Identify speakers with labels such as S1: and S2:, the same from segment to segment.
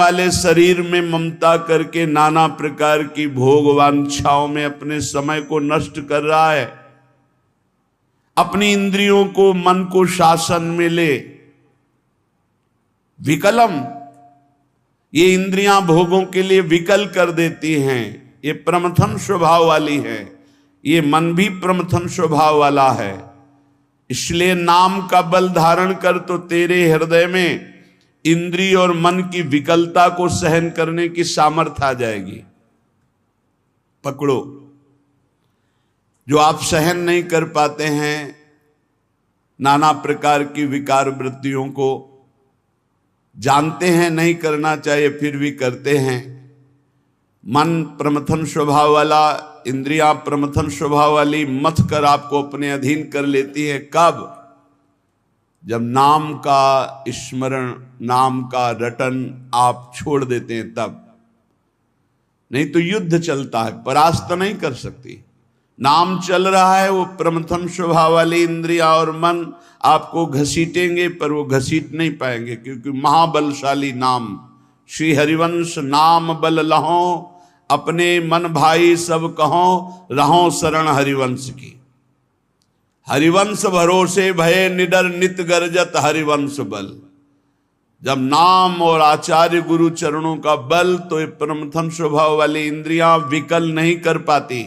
S1: वाले शरीर में ममता करके नाना प्रकार की भोग वांछाओं में अपने समय को नष्ट कर रहा है। अपनी इंद्रियों को, मन को शासन में ले। विकलम, ये इंद्रियां भोगों के लिए विकल कर देती हैं। ये प्रमथन स्वभाव वाली है। ये मन भी प्रमथन स्वभाव वाला है। इसलिए नाम का बल धारण कर तो तेरे हृदय में इंद्रिय और मन की विकलता को सहन करने की सामर्थ्य आ जाएगी। पकड़ो, जो आप सहन नहीं कर पाते हैं नाना प्रकार की विकार वृत्तियों को, जानते हैं नहीं करना चाहिए फिर भी करते हैं। मन प्रमथन स्वभाव वाला, इंद्रियां प्रमथन स्वभाव वाली मथ कर आपको अपने अधीन कर लेती है। कब? जब नाम का स्मरण, नाम का रटन आप छोड़ देते हैं तब। नहीं तो युद्ध चलता है, परास्त नहीं कर सकती। नाम चल रहा है, वो प्रमथन स्वभाव वाली इंद्रिया और मन आपको घसीटेंगे, पर वो घसीट नहीं पाएंगे, क्योंकि महाबलशाली नाम। श्री हरिवंश नाम बल लहो, अपने मन भाई सब कहो, रहो शरण हरिवंश की। हरिवंश भरोसे भय निडर नित गर्जत हरिवंश बल। जब नाम और आचार्य गुरु चरणों का बल, तो ये प्रमथन स्वभाव वाली इंद्रियां विकल नहीं कर पाती।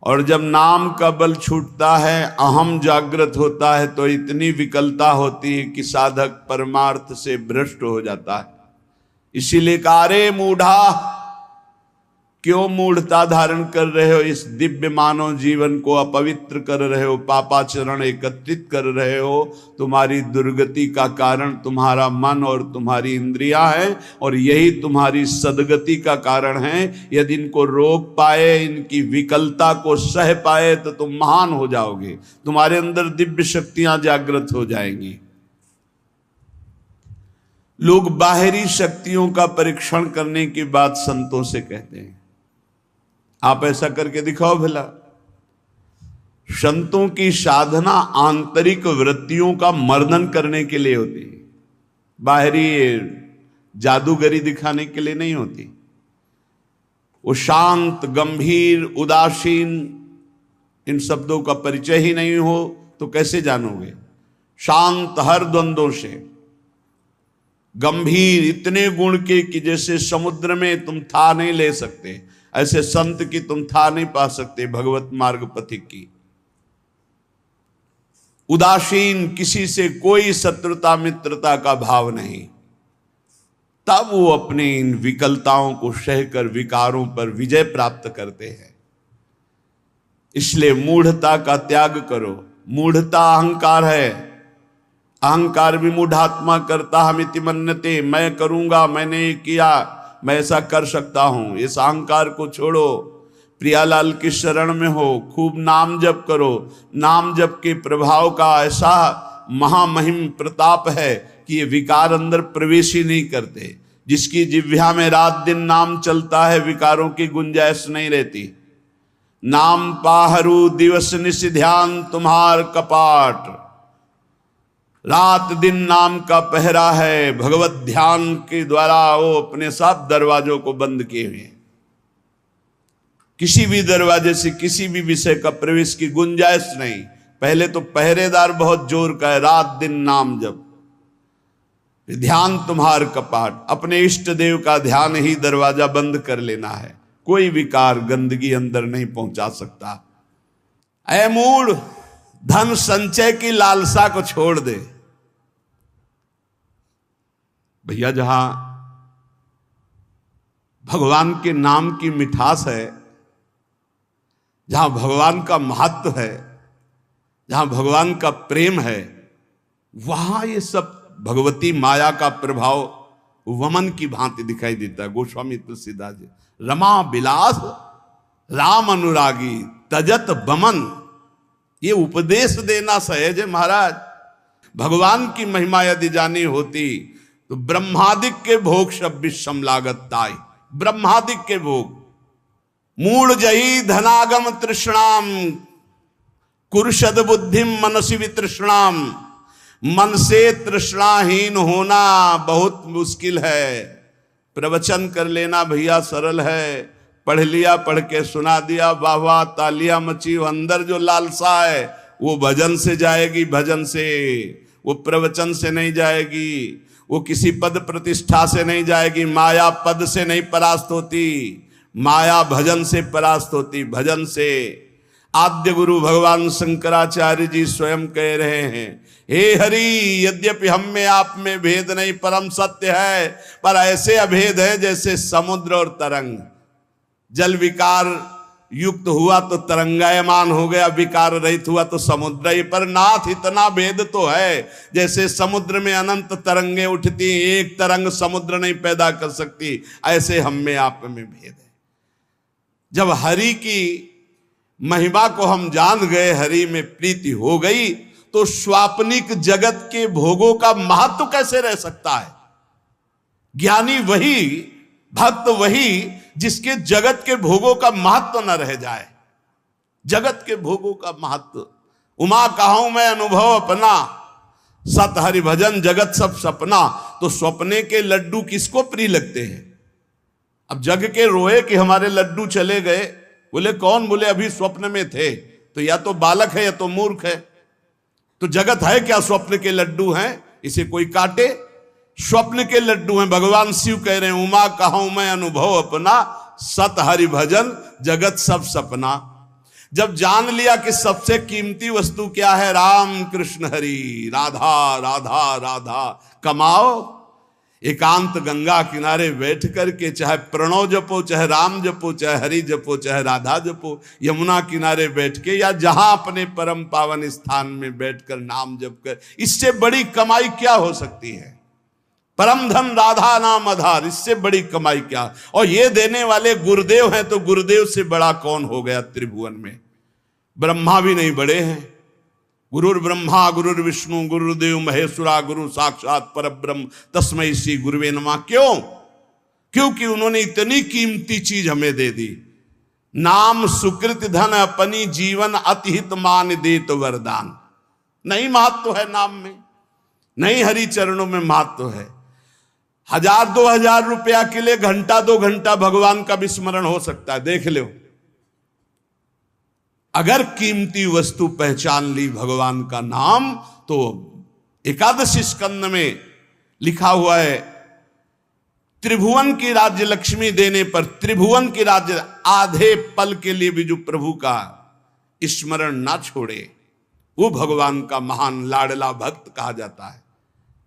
S1: और जब नाम का बल छूटता है, अहम जागृत होता है, तो इतनी विकलता होती है कि साधक परमार्थ से भ्रष्ट हो जाता है। इसीलिए कारे मूढ़ा, क्यों मूढ़ता धारण कर रहे हो? इस दिव्य मानव जीवन को अपवित्र कर रहे हो, पापाचरण एकत्रित कर रहे हो। तुम्हारी दुर्गति का कारण तुम्हारा मन और तुम्हारी इंद्रियां हैं, और यही तुम्हारी सदगति का कारण है। यदि इनको रोक पाए, इनकी विकलता को सह पाए, तो तुम महान हो जाओगे। तुम्हारे अंदर दिव्य शक्तियां जागृत हो जाएंगी। लोग बाहरी शक्तियों का परीक्षण करने की बात संतों से कहते हैं। आप ऐसा करके दिखाओ भला। संतों की साधना आंतरिक वृत्तियों का मर्दन करने के लिए होती है, बाहरी जादूगरी दिखाने के लिए नहीं होती। वो शांत, गंभीर, उदासीन, इन शब्दों का परिचय ही नहीं हो तो कैसे जानोगे? शांत हर द्वंद्वों से, गंभीर इतने गुण के कि जैसे समुद्र में तुम था नहीं ले सकते, ऐसे संत की तुम था नहीं पा सकते, भगवत मार्ग पथिक की। उदासीन, किसी से कोई शत्रुता मित्रता का भाव नहीं। तब वो अपने इन विकलताओं को सहकर विकारों पर विजय प्राप्त करते हैं। इसलिए मूढ़ता का त्याग करो। मूढ़ता अहंकार है। अहंकार भी मूढ़ात्मा करता हमिति मन्यते, मैं करूंगा, मैंने किया, मैं ऐसा कर सकता हूं। इस अहंकार को छोड़ो, प्रियालाल की शरण में हो, खूब नाम जप करो। नाम जप के प्रभाव का ऐसा महामहिम प्रताप है कि ये विकार अंदर प्रवेश ही नहीं करते। जिसकी जिह्वा में रात दिन नाम चलता है, विकारों की गुंजाइश नहीं रहती। नाम पाहरू दिवस निश ध्यान तुम्हार कपाट, रात दिन नाम का पहरा है। भगवत ध्यान के द्वारा वो अपने सब दरवाजों को बंद किए हुए हैं। किसी भी दरवाजे से किसी भी विषय का प्रवेश की गुंजाइश नहीं। पहले तो पहरेदार बहुत जोर का है, रात दिन नाम जप, ध्यान तुम्हार कपाट। अपने इष्ट देव का ध्यान ही दरवाजा बंद कर लेना है। कोई विकार, गंदगी अंदर नहीं पहुंचा सकता। ऐ मूढ़, धन संचय की लालसा को छोड़ दे। भैया, जहां भगवान के नाम की मिठास है, जहां भगवान का महत्व है, जहां भगवान का प्रेम है, वहां ये सब भगवती माया का प्रभाव वमन की भांति दिखाई देता है। गोस्वामी तुलसीदास जी, रमा बिलास राम अनुरागी तजत बमन, ये उपदेश देना सहज है महाराज। भगवान की महिमा यदि जानी होती तो ब्रह्मादिक के भोग सब विषम लागत ताई। ब्रह्मादिक के भोग, मूढ़ जही धनागम तृष्णाम कुरुषद बुद्धिम मनसी वितृष्णाम। मन से तृष्णाहीन होना बहुत मुश्किल है। प्रवचन कर लेना भैया सरल है, पढ़ लिया, पढ़ के सुना दिया, वाह वाह तालियां मची। अंदर जो लालसा है वो भजन से जाएगी, भजन से, वो प्रवचन से नहीं जाएगी, वो किसी पद प्रतिष्ठा से नहीं जाएगी। माया पद से नहीं परास्त होती, माया भजन से परास्त होती, भजन से। आद्य गुरु भगवान शंकराचार्य जी स्वयं कह रहे हैं, हे हरि यद्यपि हम में आप में भेद नहीं परम सत्य है, पर ऐसे अभेद है जैसे समुद्र और तरंग। जल विकार युक्त हुआ तो तरंगायमान हो गया, विकार रहित हुआ तो समुद्र ही। पर नाथ इतना भेद तो है, जैसे समुद्र में अनंत तरंगे उठती, एक तरंग समुद्र नहीं पैदा कर सकती, ऐसे हम में आप में भेद है। जब हरि की महिमा को हम जान गए, हरि में प्रीति हो गई, तो स्वाप्निक जगत के भोगों का महत्व कैसे रह सकता है। ज्ञानी वही, भक्त वही जिसके जगत के भोगों का महत्व न रह जाए। जगत के भोगों का महत्व, उमा कहूं मैं अनुभव अपना, सत हरि भजन जगत सब सपना। तो सपने के लड्डू किसको प्रिय लगते हैं। अब जग के रोए कि हमारे लड्डू चले गए, बोले कौन, बोले अभी स्वप्न में थे। तो या तो बालक है या तो मूर्ख है। तो जगत है क्या, स्वप्न के लड्डू हैं, इसे कोई काटे। स्वप्न के लड्डू हैं। भगवान शिव कह रहे हैं, उमा कहूं मैं अनुभव अपना, सत हरि भजन जगत सब सपना। जब जान लिया कि सबसे कीमती वस्तु क्या है, राम कृष्ण हरि, राधा राधा राधा, कमाओ एकांत गंगा किनारे बैठ करके, चाहे प्रणव जपो, चाहे राम जपो, चाहे हरि जपो, चाहे राधा जपो, यमुना किनारे बैठ के या जहां अपने परम पावन स्थान में बैठकर नाम जप कर, इससे बड़ी कमाई क्या हो सकती है। परम धन राधा नाम आधार, इससे बड़ी कमाई क्या। और ये देने वाले गुरुदेव हैं, तो गुरुदेव से बड़ा कौन हो गया त्रिभुवन में। ब्रह्मा भी नहीं बड़े हैं। गुरुर ब्रह्मा गुरुर विष्णु गुरुदेव महेश्वरा, गुरु साक्षात परब्रह्म तस्मै श्री गुरुवे नमः। क्यों? क्योंकि उन्होंने इतनी कीमती चीज हमें दे दी। नाम सुकृत धन अपनी जीवन अतिहित मान दे तो वरदान। नहीं महत्व है नाम में, नहीं हरि चरणों में महत्व है। 1000-2000 रुपया के लिए घंटा 2 घंटा भगवान का विस्मरण हो सकता है, देख लो। अगर कीमती वस्तु पहचान ली भगवान का नाम, तो एकादशी स्कंद में लिखा हुआ है, त्रिभुवन की राज्य लक्ष्मी देने पर, त्रिभुवन की राज्य आधे पल के लिए भी जो प्रभु का स्मरण ना छोड़े, वो भगवान का महान लाडला भक्त कहा जाता है।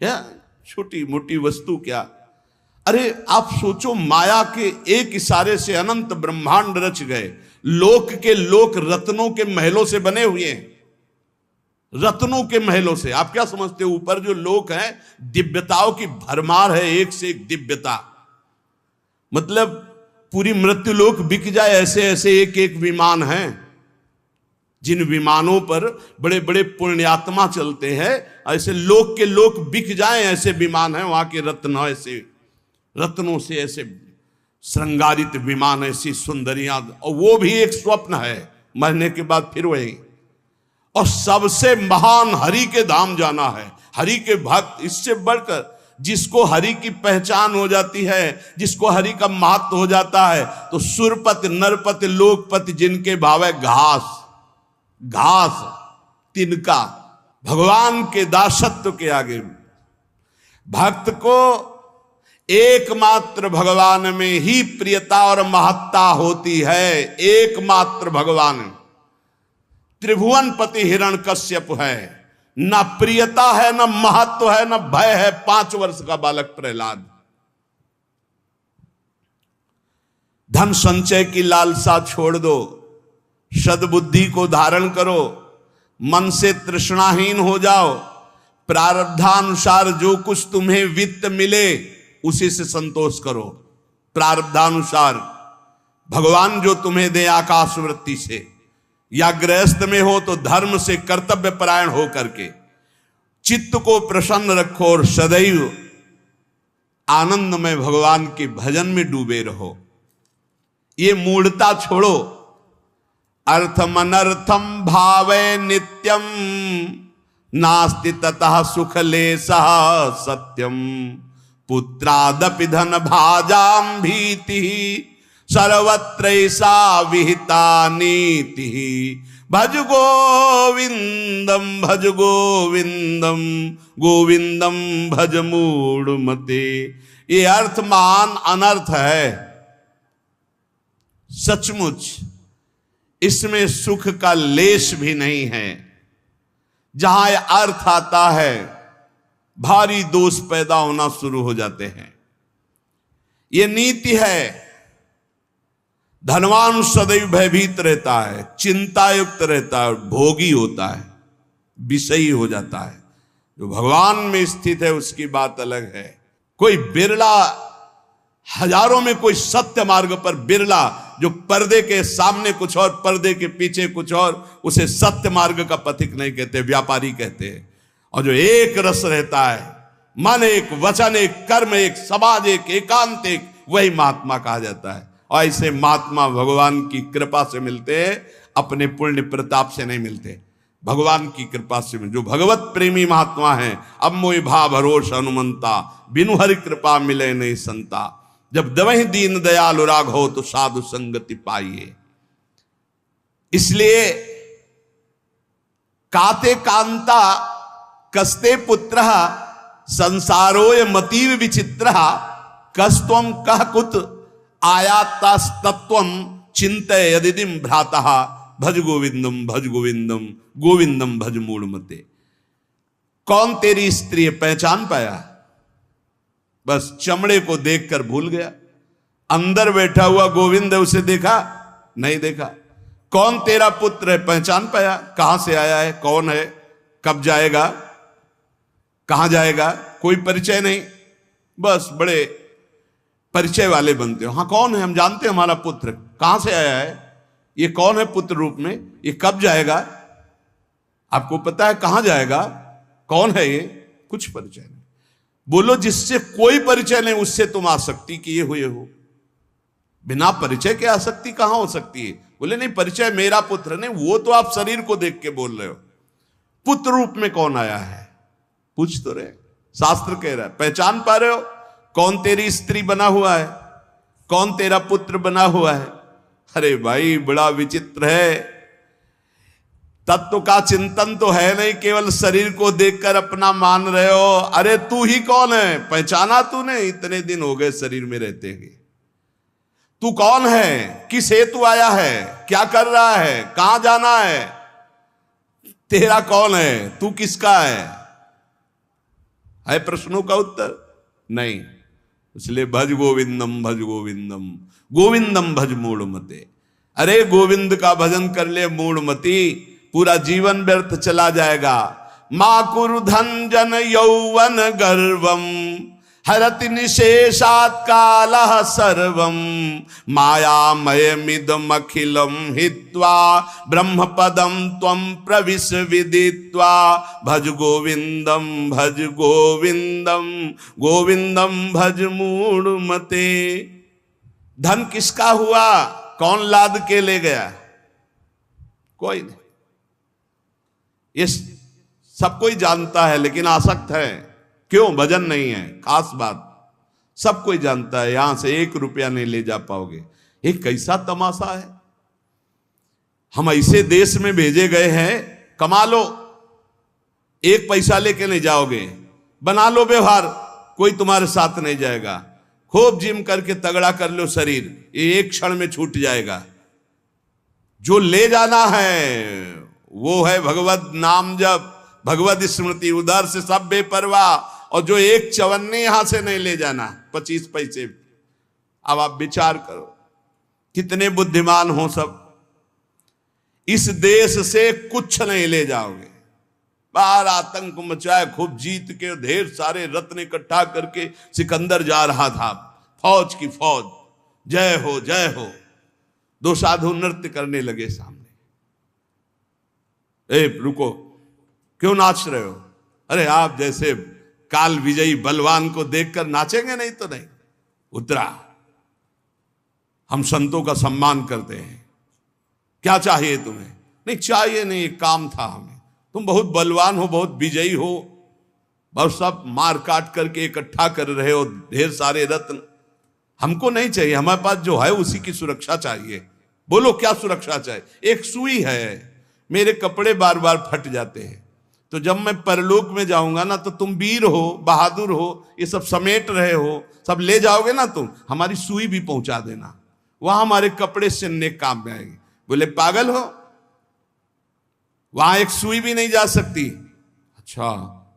S1: या छोटी मोटी वस्तु क्या। अरे आप सोचो, माया के एक इशारे से अनंत ब्रह्मांड रच गए। लोक के लोक रत्नों के महलों से बने हुए हैं, रत्नों के महलों से। आप क्या समझते हो, ऊपर जो लोक हैं दिव्यताओं की भरमार है, एक से एक दिव्यता। मतलब पूरी मृत्यु लोक बिक जाए, ऐसे ऐसे एक एक विमान हैं। जिन विमानों पर बड़े बड़े पुण्यात्मा चलते हैं, ऐसे लोक के लोक बिक जाएं, ऐसे विमान हैं। वहां के रत्न ऐसे, रत्नों से ऐसे श्रृंगारित विमान, ऐसी सुंदरियां। और वो भी एक स्वप्न है, मरने के बाद फिर वही। और सबसे महान हरि के धाम जाना है, हरि के भक्त। इससे बढ़कर जिसको हरि की पहचान हो जाती है, जिसको हरि का महत्व हो जाता है, तो सुरपति नरपति लोकपति जिनके भाव है घास, घास तिनका। भगवान के दासत्व के आगे भक्त को एकमात्र भगवान में ही प्रियता और महत्ता होती है। एकमात्र भगवान। त्रिभुवन पति हिरण्यकश्यप है, न प्रियता है, न महत्व है, न भय है। 5 वर्ष का बालक प्रहलाद। धन संचय की लालसा छोड़ दो, सद्बुद्धि को धारण करो, मन से तृष्णाहीन हो जाओ। प्रारब्धानुसार जो कुछ तुम्हें वित्त मिले उसी से संतोष करो। प्रारब्धानुसार भगवान जो तुम्हें दे आकाश वृत्ति से, या गृहस्थ में हो तो धर्म से कर्तव्य परायण हो करके चित्त को प्रसन्न रखो और सदैव आनंद में भगवान के भजन में डूबे रहो। ये मूढ़ता छोड़ो। अर्थम अनर्थम भावे नित्यम नास्ति ततः सुख लेशः सत्यम पुत्रादपि धन भाजाम भीति सर्वत्रैषा विहिता नीति भज गोविंदम गोविंदम भज मूढ़मते। ये अर्थमान अनर्थ है सचमुच, इसमें सुख का लेश भी नहीं है। जहां यह अर्थ आता है भारी दोष पैदा होना शुरू हो जाते हैं। यह नीति है। धनवान सदैव भयभीत रहता है, चिंतायुक्त रहता है, भोगी होता है, विषयी हो जाता है। जो भगवान में स्थित है उसकी बात अलग है। कोई बिरला, हजारों में कोई सत्य मार्ग पर बिरला जो पर्दे के सामने कुछ और पर्दे के पीछे कुछ और, उसे सत्य मार्ग का पथिक नहीं कहते, व्यापारी कहते हैं। और जो एक रस रहता है, मन एक, वचन एक, कर्म एक, समाज एक, एकांत एक, वही महात्मा कहा जाता है। और ऐसे महात्मा भगवान की कृपा से मिलते हैं, अपने पुण्य प्रताप से नहीं मिलते, भगवान की कृपा से मिलते। जो भगवत प्रेमी महात्मा हैं, अब मोहि भा भरोस हनुमंता, बिनु हरि कृपा मिले नहीं संता। जब दवहि दीन दयाल राग हो तो साधु संगति पाइए। इसलिए काते कांता कस्ते पुत्र संसारोय मतीव विचित्र कस्तम कह कुत आयातस्तत्वम चिंतय यदिदिम भ्राता भज गोविंदम गोविंदम भज मूढ़मते। कौन तेरी स्त्री है, पहचान पाया? बस चमड़े को देखकर भूल गया। अंदर बैठा हुआ गोविंद है, उसे देखा नहीं देखा। कौन तेरा पुत्र है, पहचान पाया? कहां से आया है, कौन है, कब जाएगा, कहां जाएगा, कोई परिचय नहीं। बस बड़े परिचय वाले बनते हो। हाँ कौन है, हम जानते हैं हमारा पुत्र कहां से आया है, ये कौन है पुत्र रूप में, ये कब जाएगा, आपको पता है कहां जाएगा, कौन है ये, कुछ परिचय नहीं। बोलो जिससे कोई परिचय नहीं उससे तुम आसक्ति किए हुए हो। बिना परिचय के आसक्ति कहां हो सकती है? बोले नहीं परिचय मेरा पुत्र नहीं, वो तो आप शरीर को देख के बोल रहे हो। पुत्र रूप में कौन आया है, पूछ तो रहे। शास्त्र कह रहा है, पहचान पा रहे हो कौन तेरी स्त्री बना हुआ है, कौन तेरा पुत्र बना हुआ है? अरे भाई बड़ा विचित्र है। तत्व का चिंतन तो है नहीं, केवल शरीर को देखकर अपना मान रहे हो। अरे तू ही कौन है, पहचाना तूने? इतने दिन हो गए शरीर में रहते हुए। तू कौन है, किस हेतु आया है, क्या कर रहा है, कहां जाना है, तेरा कौन है, तू किसका है प्रश्नों का उत्तर नहीं। इसलिए भज गोविंदम गोविंदम भज मूढ़मते। अरे गोविंद का भजन कर ले मूढ़मती, पूरा जीवन व्यर्थ चला जाएगा। मां कुरु धन जन यौवन गर्वम हरति निशेषात् कालः सर्वम मायामयमिदमखिलं हित्वा ब्रह्मपदं त्वं प्रविश विदित्वा भज गोविंदम गोविंदम भज मूढ़मते। धन किसका हुआ, कौन लाद के ले गया? कोई नहीं। ये सब कोई जानता है लेकिन आसक्त है। क्यों? भजन नहीं है, खास बात। सब कोई जानता है, यहां से 1 रुपया नहीं ले जा पाओगे। ये कैसा तमाशा है। हम ऐसे देश में भेजे गए हैं, कमा लो, 1 पैसा लेके नहीं जाओगे, बना लो व्यवहार, कोई तुम्हारे साथ नहीं जाएगा। खूब जिम करके तगड़ा कर लो शरीर, ये 1 क्षण में छूट जाएगा। जो ले जाना है वो है भगवत नाम जप, भगवत स्मृति, उधर से सब बेपरवाह। और जो 1 चवन्नी यहां से नहीं ले जाना, 25 पैसे। अब आप विचार करो कितने बुद्धिमान हो सब। इस देश से कुछ नहीं ले जाओगे। बाहर आतंक मचाए, खूब जीत के ढेर सारे रत्न इकट्ठा करके सिकंदर जा रहा था, फौज की फौज, जय हो जय हो। 2 साधु नृत्य करने लगे सामने। रुको, क्यों नाच रहे हो? अरे आप जैसे काल विजयी बलवान को देखकर नाचेंगे? नहीं तो नहीं। उतरा, हम संतों का सम्मान करते हैं, क्या चाहिए तुम्हें? नहीं चाहिए नहीं, काम था हमें। तुम बहुत बलवान हो, बहुत विजयी हो, बहुत सब मार काट करके इकट्ठा कर रहे हो ढेर सारे रत्न। हमको नहीं चाहिए, हमारे पास जो है उसी की सुरक्षा चाहिए। बोलो क्या सुरक्षा चाहिए? एक सुई है, मेरे कपड़े बार बार फट जाते हैं, तो जब मैं परलोक में जाऊंगा ना, तो तुम वीर हो, बहादुर हो, ये सब समेट रहे हो, सब ले जाओगे ना तुम, हमारी सुई भी पहुंचा देना, वहां हमारे कपड़े सिलने काम में आएंगे। बोले पागल हो, वहां एक सुई भी नहीं जा सकती। अच्छा,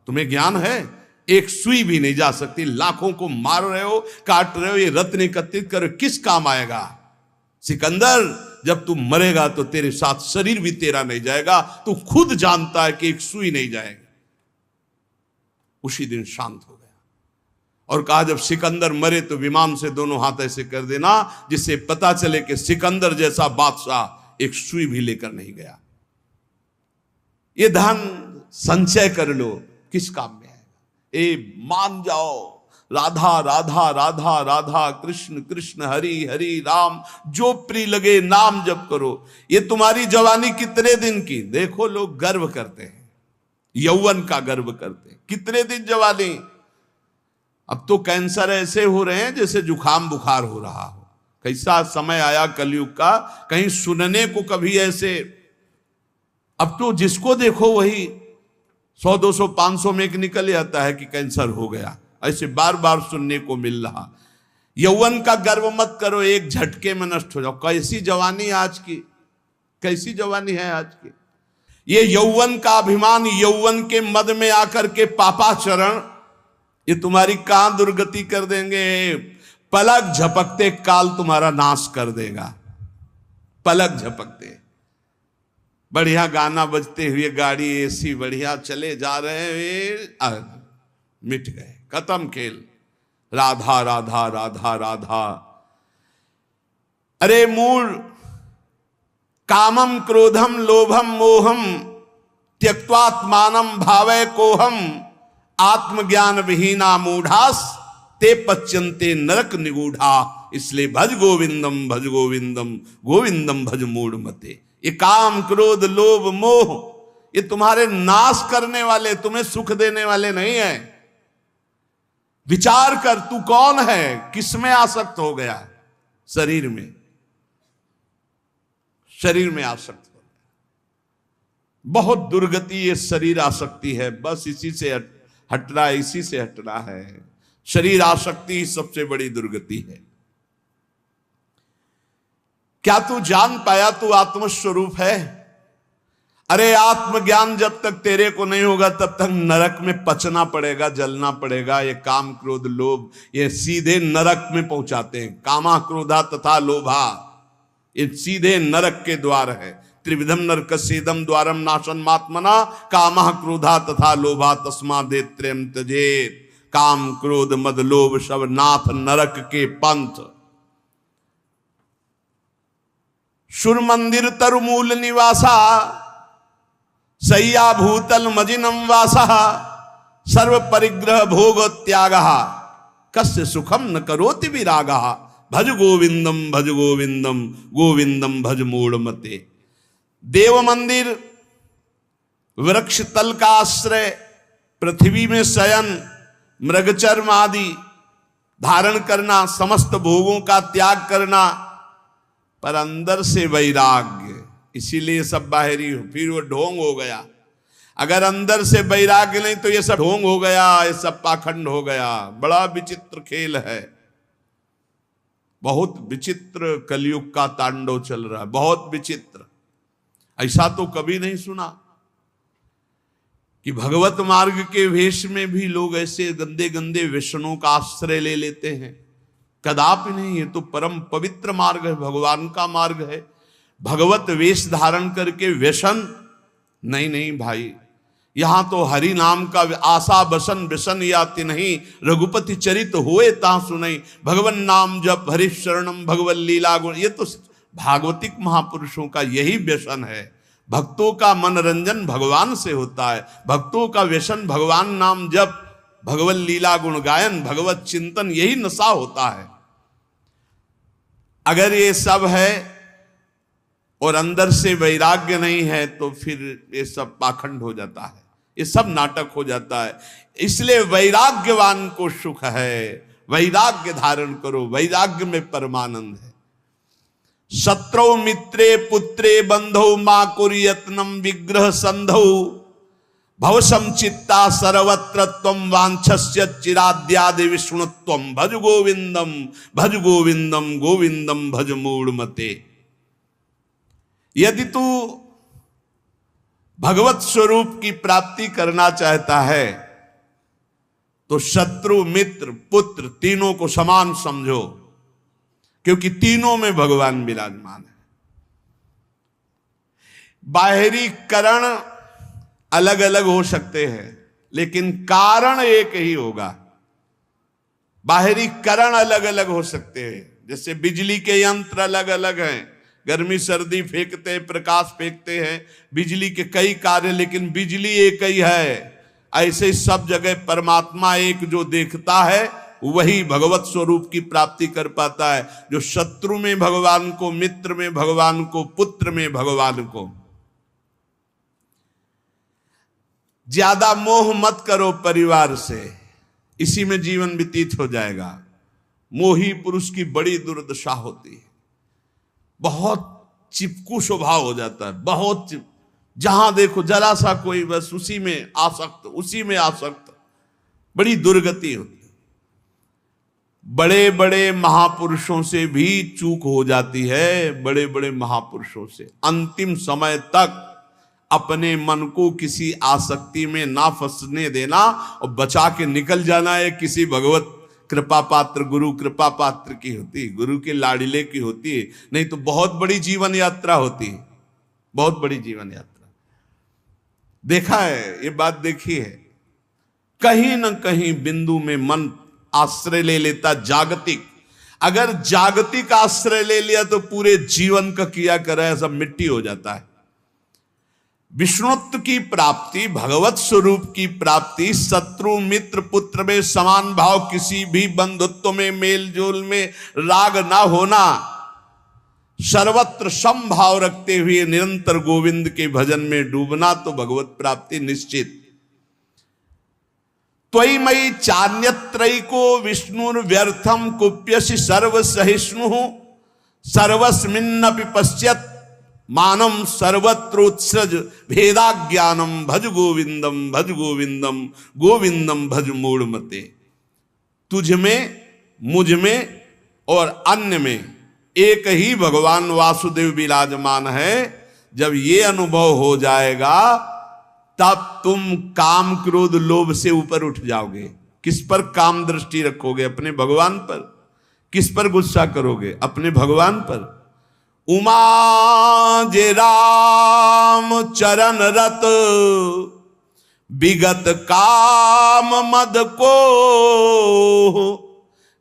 S1: तुम्हें ज्ञान है? एक सुई भी नहीं जा सकती, लाखों को मार रहे हो, काट रहे हो, ये रत्न एकत्रित कर किस काम आएगा? सिकंदर, जब तू मरेगा तो तेरे साथ शरीर भी तेरा नहीं जाएगा, तू खुद जानता है कि एक सुई नहीं जाएगी। उसी दिन शांत हो गया और कहा जब सिकंदर मरे तो विमान से दोनों हाथ ऐसे कर देना जिससे पता चले कि सिकंदर जैसा बादशाह एक सुई भी लेकर नहीं गया। ये धन संचय कर लो, किस काम में आएगा? ए मान जाओ, राधा राधा राधा राधा, कृष्ण कृष्ण हरि हरि राम, जो प्रिय लगे नाम जप करो। ये तुम्हारी जवानी कितने दिन की? देखो लोग गर्व करते हैं, यौवन का गर्व करते हैं, कितने दिन जवानी। अब तो कैंसर ऐसे हो रहे हैं जैसे जुखाम बुखार हो रहा हो। कैसा समय आया कलयुग का, कहीं सुनने को कभी ऐसे। अब तो जिसको देखो वही 100 200 500 में एक निकल जाता है कि कैंसर हो गया, ऐसे बार बार सुनने को मिल रहा। यौवन का गर्व मत करो, एक झटके में नष्ट हो जाओ। कैसी जवानी आज की, कैसी जवानी है आज की। ये यौवन का अभिमान, यौवन के मद में आकर के पापाचरण, ये तुम्हारी कहां दुर्गति कर देंगे। पलक झपकते काल तुम्हारा नाश कर देगा, पलक झपकते। बढ़िया गाना बजते हुए गाड़ी एसी बढ़िया चले जा रहे हैं, मिट गए, खत्म खेल। राधा राधा राधा राधा। अरे मूल कामम क्रोधम लोभम मोहम त्यक्त्वात्मानम भावय कोहम आत्मज्ञान विहीना मूढ़ास ते पच्यन्ते नरक निगूढ़ा। इसलिए भज गोविंदम भज गोविंदम गोविंदम भज मूढ़ मते। ये काम क्रोध लोभ मोह ये तुम्हारे नाश करने वाले, तुम्हें सुख देने वाले नहीं है। विचार कर, तू कौन है, किसमें आसक्त हो गया? शरीर में, शरीर में आसक्त हो गया। बहुत दुर्गति ये शरीर आसक्ति है, बस इसी से हटना, इसी से हटना है। शरीर आसक्ति सबसे बड़ी दुर्गति है। क्या तू जान पाया तू आत्मस्वरूप है? अरे आत्मज्ञान जब तक तेरे को नहीं होगा तब तक नरक में पचना पड़ेगा, जलना पड़ेगा। ये काम क्रोध लोभ ये सीधे नरक में पहुंचाते हैं। कामा क्रोधा तथा लोभा ये सीधे नरक के द्वार है। त्रिविधम नरकस्येदम द्वारम नाशनमात्मना कामा क्रोधा तथा लोभा तस्मादेव त्रयं त्यजेत्। काम क्रोध मद लोभ सब नाथ नरक के पंथ। सुर मंदिर तरुमूल निवासा सय्या भूतल मजिनम वासा सर्व परिग्रह भोग त्याग कस्य सुखम न करोति विरागा। भज गोविंदम भज गोविंदम गोविंदम भज मूढ़ मते। देव मंदिर, वृक्ष तल का आश्रय, पृथ्वी में शयन, मृगचर्म आदि धारण करना, समस्त भोगों का त्याग करना, पर अंदर से वैराग्य। इसीलिए सब बाहरी हो, फिर वो ढोंग हो गया। अगर अंदर से वैराग्य नहीं तो ये सब ढोंग हो गया, ये सब पाखंड हो गया। बड़ा विचित्र खेल है, बहुत विचित्र कलयुग का तांडव चल रहा है, बहुत विचित्र। ऐसा तो कभी नहीं सुना कि भगवत मार्ग के वेश में भी लोग ऐसे गंदे गंदे व्यसनों का आश्रय ले लेते हैं। कदापि नहीं, ये तो परम पवित्र मार्ग है, भगवान का मार्ग है। भगवत वेश धारण करके व्यसन नहीं, नहीं भाई। यहां तो हरि नाम का आशा बसन व्यसन याति नहीं, रघुपति चरित होए ता सुनई। भगवन नाम जप हरि शरणम भगवत लीला गुण, ये तो भागवतिक महापुरुषों का यही व्यसन है। भक्तों का मनोरंजन भगवान से होता है, भक्तों का व्यसन भगवान नाम जप, भगवत लीला गुण गायन, भगवत चिंतन, यही नशा होता है। अगर ये सब है और अंदर से वैराग्य नहीं है तो फिर ये सब पाखंड हो जाता है, ये सब नाटक हो जाता है। इसलिए वैराग्यवान को सुख है, वैराग्य धारण करो, वैराग्य में परमानंद है। शत्रौ मित्रे पुत्रे बंधौ मां कुर्यत्नम विग्रह संधौ भवसम चित्ता सर्वत्र त्वं वांछस्य चिराद्यादि विष्णुत्वं भज गोविंदम भज गोविंदम गोविंदम भज मूढ़मते। यदि तू भगवत स्वरूप की प्राप्ति करना चाहता है तो शत्रु मित्र पुत्र तीनों को समान समझो, क्योंकि तीनों में भगवान विराजमान है। बाहरी कारण अलग अलग हो सकते हैं लेकिन कारण एक ही होगा। बाहरी कारण अलग अलग हो सकते हैं, जैसे बिजली के यंत्र अलग अलग हैं, गर्मी सर्दी फेंकते हैं, प्रकाश फेंकते हैं, बिजली के कई कार्य, लेकिन बिजली एक ही है। ऐसे ही सब जगह परमात्मा एक जो देखता है वही भगवत स्वरूप की प्राप्ति कर पाता है। जो शत्रु में भगवान को, मित्र में भगवान को, पुत्र में भगवान को। ज्यादा मोह मत करो परिवार से, इसी में जीवन व्यतीत हो जाएगा। मोही पुरुष की बड़ी दुर्दशा होती है, बहुत चिपकू स्वभाव हो जाता है, बहुत जहां देखो जरा सा कोई बस उसी में आसक्त, उसी में आसक्त, बड़ी दुर्गति होती है। बड़े बड़े महापुरुषों से भी चूक हो जाती है, बड़े बड़े महापुरुषों से। अंतिम समय तक अपने मन को किसी आसक्ति में ना फंसने देना और बचा के निकल जाना है। किसी भगवत कृपा पात्र, गुरु कृपा पात्र की होती है, गुरु के लाडिले की होती है, नहीं तो बहुत बड़ी जीवन यात्रा होती है, बहुत बड़ी जीवन यात्रा। देखा है, ये बात देखी है, कहीं ना कहीं बिंदु में मन आश्रय ले लेता जागतिक। अगर जागतिक आश्रय ले लिया तो पूरे जीवन का किया करा सब मिट्टी हो जाता है। विष्णुत्व की प्राप्ति, भगवत स्वरूप की प्राप्ति, शत्रु मित्र पुत्र में समान भाव, किसी भी बंधुत्व में, मेल जोल में राग ना होना, सर्वत्र समभाव रखते हुए निरंतर गोविंद के भजन में डूबना, तो भगवत प्राप्ति निश्चित। त्वयि मयि चान्यत्रैको विष्णुर्व्यर्थम कुप्यसि सर्वसहिष्णु सर्वस्मिन्नपि पश्यत् मानम सर्वत्रोत्सृज भेदाज्ञानम भज गोविंदम भज गोविंदम गोविंदम भज मूढ़मते। तुझ में, मुझ में और अन्य में एक ही भगवान वासुदेव विराजमान है। जब ये अनुभव हो जाएगा तब तुम काम क्रोध लोभ से ऊपर उठ जाओगे। किस पर काम दृष्टि रखोगे? अपने भगवान पर। किस पर गुस्सा करोगे? अपने भगवान पर। उमा जे राम चरण रत विगत काम मद को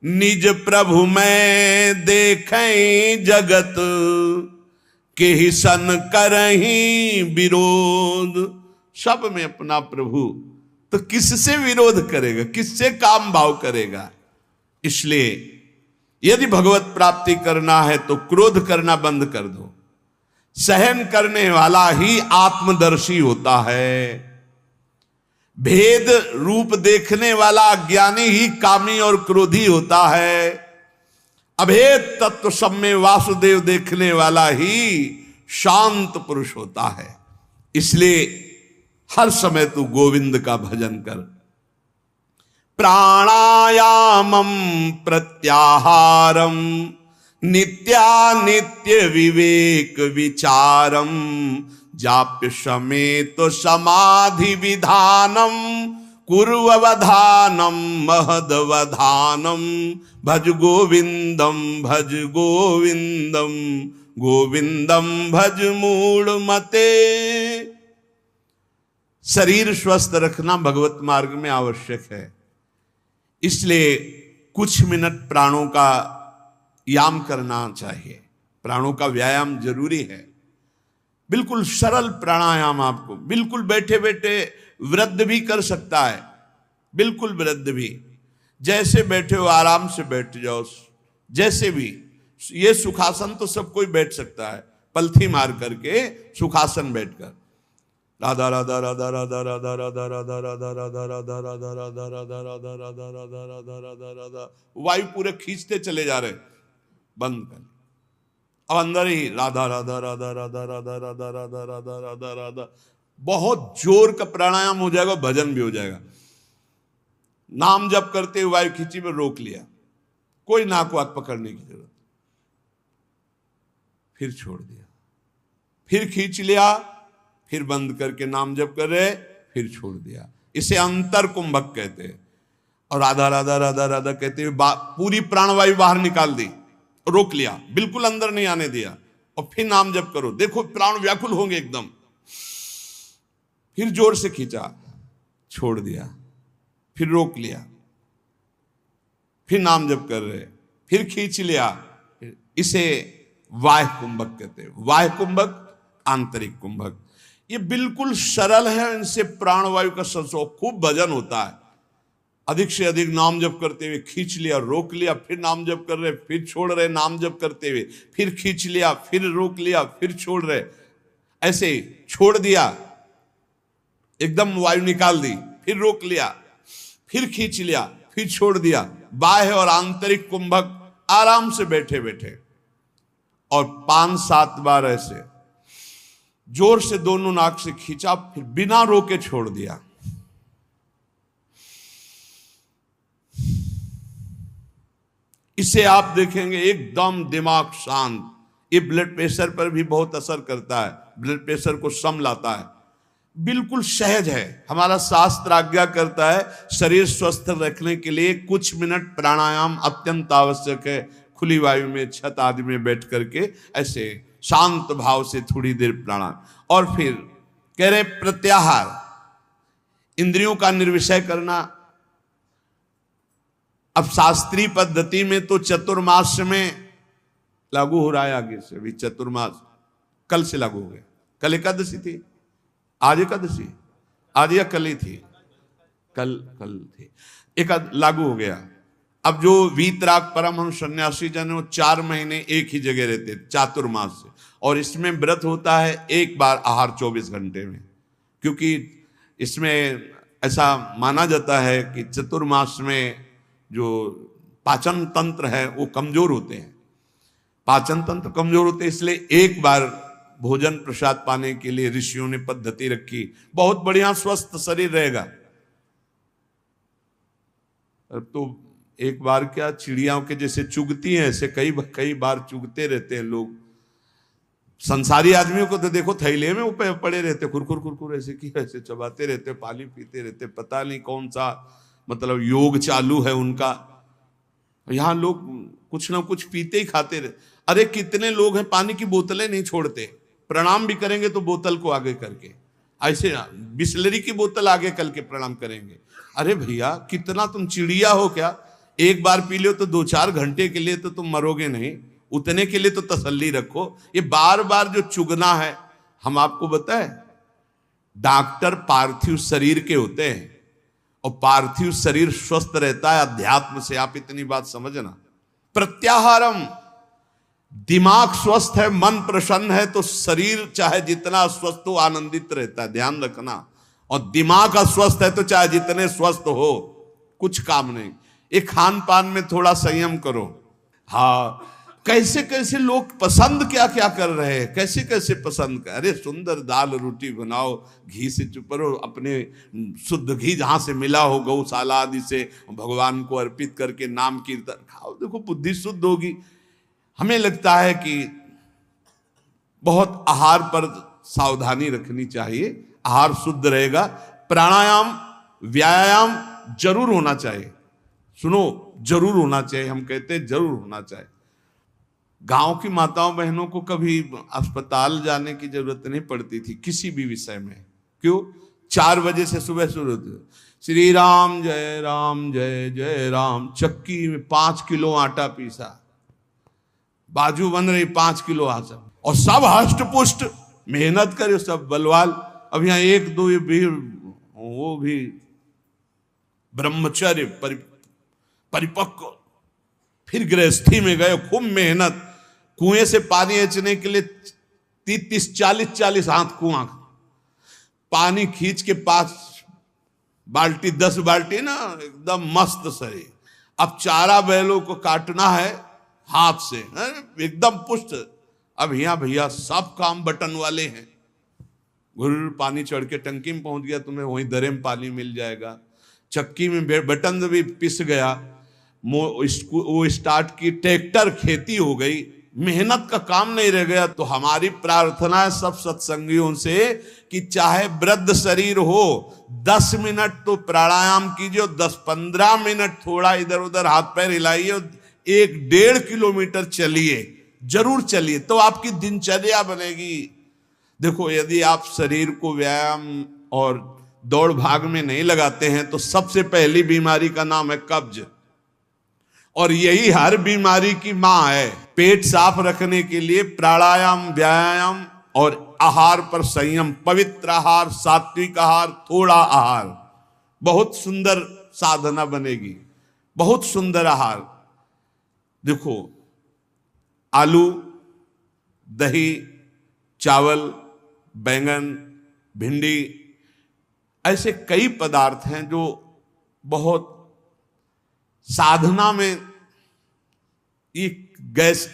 S1: निज प्रभु में देखें जगत के ही सन करहीं विरोध। सब में अपना प्रभु, तो किससे विरोध करेगा? किससे काम भाव करेगा? इसलिए यदि भगवत प्राप्ति करना है तो क्रोध करना बंद कर दो। सहन करने वाला ही आत्मदर्शी होता है। भेद रूप देखने वाला अज्ञानी ही कामी और क्रोधी होता है। अभेद तत्व सब में वासुदेव देखने वाला ही शांत पुरुष होता है। इसलिए हर समय तू गोविंद का भजन कर। प्राणायामम प्रत्याहारम नित्यानित्य विवेक विचारम जाप्य समेत समाधि विधानम कुर्ववधानम महदवधानम भज गोविंदम भज गोविंदम गोविंदम भज मूढ़मते। शरीर स्वस्थ रखना भगवत मार्ग में आवश्यक है। इसलिए कुछ मिनट प्राणों का याम करना चाहिए। प्राणों का व्यायाम जरूरी है। बिल्कुल सरल प्राणायाम, आपको बिल्कुल बैठे बैठे वृद्ध भी कर सकता है। बिल्कुल वृद्ध भी, जैसे बैठे हो आराम से बैठ जाओ। जैसे भी, ये सुखासन तो सब कोई बैठ सकता है, पलथी मार करके सुखासन बैठकर राधा राधा राधा राधा राधा राधा राधा राधा राधा राधा राधा राधा राधा राधा राधा राधा राधा राधा राधा, वायु पूरे खींचते चले जा रहे, बंद कर। अब अंदर ही राधा राधा राधा राधा राधा राधा राधा राधा राधा राधा, बहुत जोर का प्राणायाम हो जाएगा, भजन भी हो जाएगा। नाम जप करते हुए वायु खींची में रोक लिया, कोई नाक वाक पकड़ने की जरूरत, फिर छोड़ दिया, फिर खींच लिया, फिर बंद करके नाम जप कर रहे, फिर छोड़ दिया। इसे अंतर कुंभक कहते हैं। और राधा राधा राधा राधा कहते हुए पूरी प्राणवायु बाहर निकाल दी, रोक लिया, बिल्कुल अंदर नहीं आने दिया, और फिर नाम जप करो, देखो प्राण व्याकुल होंगे एकदम। फिर जोर से खींचा, छोड़ दिया, फिर रोक लिया, फिर नाम जप कर रहे, फिर खींच लिया। इसे वाह्य कुंभक कहते हैं। वाह्य कुंभक, आंतरिक कुंभक, ये बिल्कुल सरल है। इनसे प्राणवायु का संसर्ग, खूब भजन होता है। अधिक से अधिक नाम जप करते हुए खींच लिया, रोक लिया, फिर नाम जप कर रहे, फिर छोड़ रहे, नाम जप करते हुए फिर खींच लिया, फिर रोक लिया, फिर छोड़ रहे, ऐसे छोड़ दिया, एकदम वायु निकाल दी, फिर रोक लिया, फिर खींच लिया, फिर छोड़ दिया। बाह्य और आंतरिक कुंभक आराम से बैठे बैठे, और 5-7 बार ऐसे जोर से दोनों नाक से खींचा, फिर बिना रोके छोड़ दिया। इसे आप देखेंगे एकदम दिमाग शांत। ये ब्लड प्रेशर पर भी बहुत असर करता है, ब्लड प्रेशर को सम लाता है, बिल्कुल सहज है। हमारा शास्त्र आज्ञा करता है शरीर स्वस्थ रखने के लिए कुछ मिनट प्राणायाम अत्यंत आवश्यक है। खुली वायु में, छत आदि में बैठ करके ऐसे शांत भाव से थोड़ी देर प्राणायाम, और फिर कह रहे प्रत्याहार, इंद्रियों का निर्विषय करना। अब शास्त्रीय पद्धति में तो चतुर्मास में लागू हो रहा है, आगे से भी चतुर्मास कल से लागू हो गया। कल एकादशी थी, आज एकादशी, आज या कल ही थी, कल थी, एक लागू हो गया। अब जो वीतराग परमहंस सन्यासी जन, वो 4 महीने एक ही जगह रहते चातुर्मास से, और इसमें व्रत होता है एक बार आहार 24 घंटे में, क्योंकि इसमें ऐसा माना जाता है कि चतुर्मास में जो पाचन तंत्र है वो कमजोर होते हैं, पाचन तंत्र कमजोर होते हैं, इसलिए एक बार भोजन प्रसाद पाने के लिए ऋषियों ने पद्धति रखी। बहुत बढ़िया स्वस्थ शरीर रहेगा। अब तो एक बार क्या, चिड़ियाओं के जैसे चुगती हैं, ऐसे कई बार चुगते रहते हैं लोग। संसारी आदमियों को तो देखो थैले में ऊपर पड़े रहते, कुरकुर ऐसे की ऐसे चबाते रहते, पानी पीते रहते, पता नहीं कौन सा मतलब योग चालू है उनका। यहाँ लोग कुछ ना कुछ पीते ही खाते रहते। अरे कितने लोग हैं पानी की बोतलें नहीं छोड़ते, प्रणाम भी करेंगे तो बोतल को आगे करके, ऐसे बिस्लरी की बोतल आगे करके प्रणाम करेंगे। अरे भैया कितना तुम चिड़िया हो क्या? एक बार पी लो तो 2-4 घंटे के लिए तो तुम मरोगे नहीं, उतने के लिए तो तसल्ली रखो। ये बार बार जो चुगना है, हम आपको बताएं, डॉक्टर पार्थिव शरीर के होते हैं, और पार्थिव शरीर स्वस्थ रहता है अध्यात्म से। आप इतनी बात समझना। प्रत्याहारम, दिमाग स्वस्थ है, मन प्रसन्न है, तो शरीर चाहे जितना स्वस्थ हो आनंदित रहता है, ध्यान रखना। और दिमाग अस्वस्थ है तो चाहे जितने स्वस्थ हो कुछ काम नहीं। एक खान पान में थोड़ा संयम करो। हाँ, कैसे कैसे लोग पसंद क्या क्या कर रहे हैं, कैसे कैसे पसंद कर। अरे सुंदर दाल रोटी बनाओ, घी से चुपरो, अपने शुद्ध घी जहां से मिला हो गौशाला आदि से, भगवान को अर्पित करके नाम कीर्तन खाओ, देखो बुद्धि शुद्ध होगी। हमें लगता है कि बहुत आहार पर सावधानी रखनी चाहिए, आहार शुद्ध रहेगा। प्राणायाम व्यायाम जरूर होना चाहिए, सुनो जरूर होना चाहिए, हम कहते हैं जरूर होना चाहिए। गांव की माताओं बहनों को कभी अस्पताल जाने की जरूरत नहीं पड़ती थी किसी भी विषय में। क्यों? 4 बजे से सुबह शुरू होती, श्री राम जय जय राम, चक्की में 5 किलो आटा पीसा, बाजू बन रही 5 किलो आटा, और सब हष्ट पुष्ट मेहनत करे, सब बलवाल। अब यहाँ 1-2 भी, वो भी ब्रह्मचर्य परिपक्व, फिर गृहस्थी में गए, खूब मेहनत। कुएं से पानी खींचने के लिए 30 40 हाथ कुआं, पानी खींच के 5 बाल्टी 10 बाल्टी ना, एकदम मस्त शरीर। अब चारा बैलों को काटना है हाथ से, एकदम पुष्ट। अब यहाँ भैया सब काम बटन वाले हैं, घुर पानी चढ़ के टंकी में पहुंच गया, तुम्हें वहीं दरे में पानी मिल जाएगा। चक्की में बटन भी पिस गया, वो स्टार्ट की, ट्रैक्टर खेती हो गई, मेहनत का काम नहीं रह गया। तो हमारी प्रार्थना है सब सत्संगियों से कि चाहे वृद्ध शरीर हो, 10 मिनट तो प्राणायाम कीजिए, 10-15 मिनट थोड़ा इधर उधर हाथ पैर हिलाइए, 1-1.5 किलोमीटर चलिए, जरूर चलिए, तो आपकी दिनचर्या बनेगी। देखो, यदि आप शरीर को व्यायाम और दौड़ भाग में नहीं लगाते हैं तो सबसे पहली बीमारी का नाम है कब्ज, और यही हर बीमारी की मां है। पेट साफ रखने के लिए प्राणायाम, व्यायाम और आहार पर संयम, पवित्र आहार, सात्विक आहार, थोड़ा आहार, बहुत सुंदर साधना बनेगी, बहुत सुंदर आहार। देखो, आलू, दही, चावल, बैंगन, भिंडी, ऐसे कई पदार्थ हैं जो बहुत साधना में ये गैस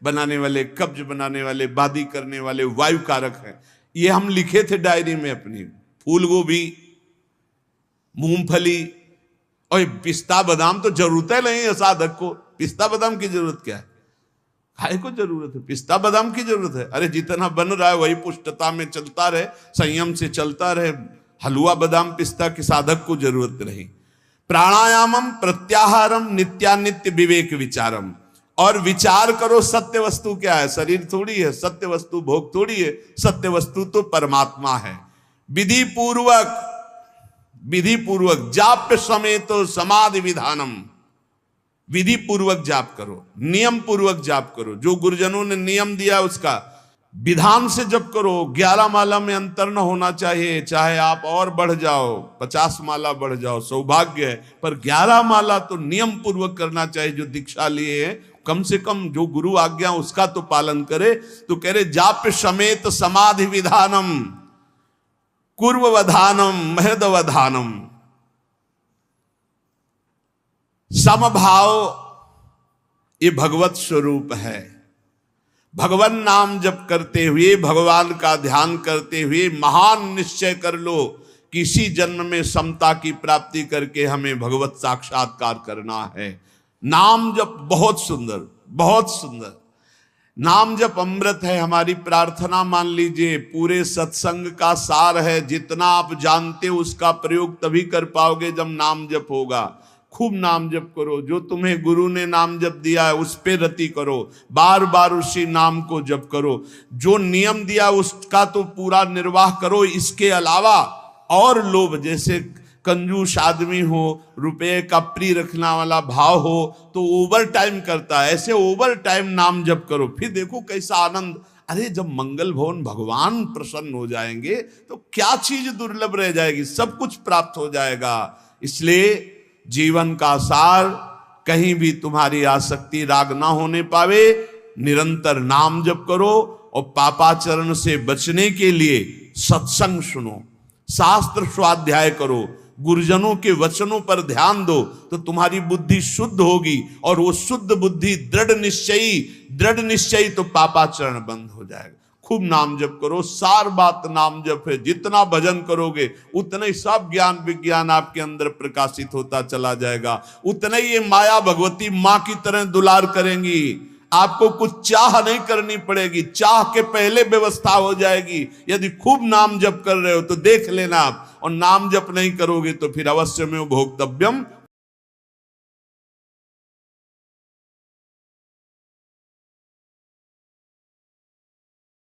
S1: बनाने वाले, कब्ज बनाने वाले, बादी करने वाले वायु कारक हैं। ये हम लिखे थे डायरी में अपनी। फूल गोभी, मूंगफली और पिस्ता बादाम तो जरूरत है नहीं है साधक को। पिस्ता बादाम की जरूरत क्या है? खाए को जरूरत है, पिस्ता बादाम की जरूरत है। अरे जितना बन रहा है वही पुष्टता में चलता रहे, संयम से चलता रहे। हलवा बादाम पिस्ता की साधक को जरूरत नहीं। प्राणायामम प्रत्याहारम नित्यानित्य विवेक विचारम, और विचार करो सत्य वस्तु क्या है। शरीर थोड़ी है, सत्य वस्तु भोग थोड़ी है, सत्य वस्तु तो परमात्मा है। विधि पूर्वक जाप्य समेत समाधि विधानम, विधि पूर्वक जाप करो, नियम पूर्वक जाप करो, जो गुरुजनों ने नियम दिया उसका विधान से जप करो। 11 माला में अंतर न होना चाहिए, चाहे आप और बढ़ जाओ, 50 माला बढ़ जाओ, सौभाग्य है, पर 11 माला तो नियम पूर्वक करना चाहिए। जो दीक्षा लिए हैं कम से कम जो गुरु आज्ञा उसका तो पालन करे। तो कह रहे जाप्य समेत समाधि विधानम, कुर्ववधानम, महदवधानम। समभाव ये भगवत स्वरूप है। भगवान नाम जप करते हुए, भगवान का ध्यान करते हुए महान निश्चय कर लो कि इसी जन्म में समता की प्राप्ति करके हमें भगवत साक्षात्कार करना है। नाम जप बहुत सुंदर, बहुत सुंदर। नाम जप अमृत है। हमारी प्रार्थना मान लीजिए पूरे सत्संग का सार है। जितना आप जानते हो उसका प्रयोग तभी कर पाओगे जब नाम जप होगा। खूब नाम जप करो, जो तुम्हें गुरु ने नाम जप दिया है उस पे रति करो, बार बार उसी नाम को जप करो। जो नियम दिया उसका तो पूरा निर्वाह करो। इसके अलावा और लोभ, जैसे कंजूस आदमी हो, रुपये का प्रिय रखना वाला भाव हो तो ओवर टाइम करता है, ऐसे ओवर टाइम नाम जप करो। फिर देखो कैसा आनंद। अरे जब मंगल भवन भगवान प्रसन्न हो जाएंगे तो क्या चीज दुर्लभ रह जाएगी, सब कुछ प्राप्त हो जाएगा। इसलिए जीवन का सार, कहीं भी तुम्हारी आसक्ति राग ना होने पावे, निरंतर नाम जप करो। और पापाचरण से बचने के लिए सत्संग सुनो, शास्त्र स्वाध्याय करो, गुरुजनों के वचनों पर ध्यान दो, तो तुम्हारी बुद्धि शुद्ध होगी। और वो शुद्ध बुद्धि दृढ़ निश्चयी तो पापाचरण बंद हो जाएगा। खूब नाम जप करो, सार बात नाम जप है। जितना भजन करोगे उतना ही सब ज्ञान विज्ञान आपके अंदर प्रकाशित होता चला जाएगा। उतना ही ये माया भगवती माँ की तरह दुलार करेंगी। आपको कुछ चाह नहीं करनी पड़ेगी, चाह के पहले व्यवस्था हो जाएगी। यदि खूब नाम जप कर रहे हो तो देख लेना आप, और नाम जप नहीं करोगे तो फिर अवश्य में भोक्तव्यम